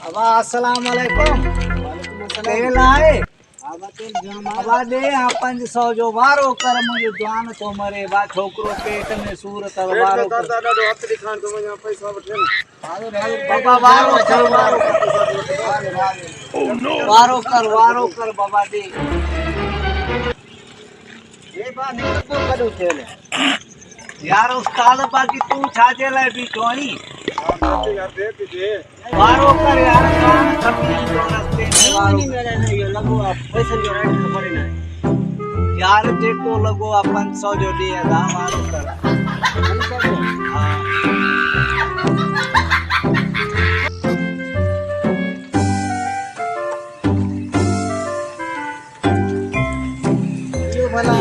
अब अस्सलाम वालेकुम। तेल आए अब दे 500 जो वारो कर मुझे जान तो मरे बा छोकरो पेट में सूरत वारो कर बाबा वारो कर बाबा दे ये बात निकल तो कदू थेले यार उस्ताद बाकी तू छाजे लाए भी कोई यार दे दीजिए वारो कर यार कान खपी जो रस्ते में वारो नहीं मेरे नहीं ये लगो आप पैसे जो रेट खबर ना यार जेको लगो 500 जो दिए दा वारो कर हां ये भला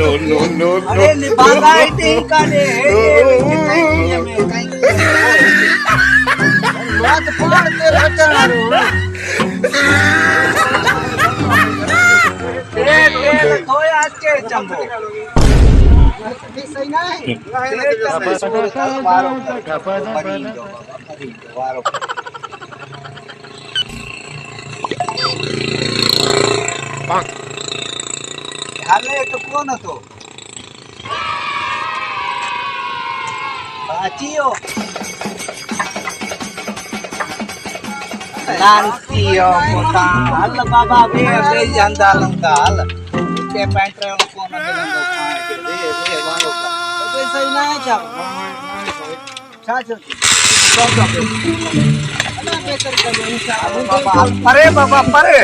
No. अरे निभागा इते का दे कहीं में कहीं बात पाड़ तेरे बचारो तेल धोया के चंबो सही नहीं वारो वारो हाले तो कोण तो बाचियो लांतियो मोटा हल बाबा बे जंदा लंका हल ते पेट्रोल कोण देंदो पाए दे वारो का तो सही नहीं छा छा सब अल्लाह के कर बाबा परे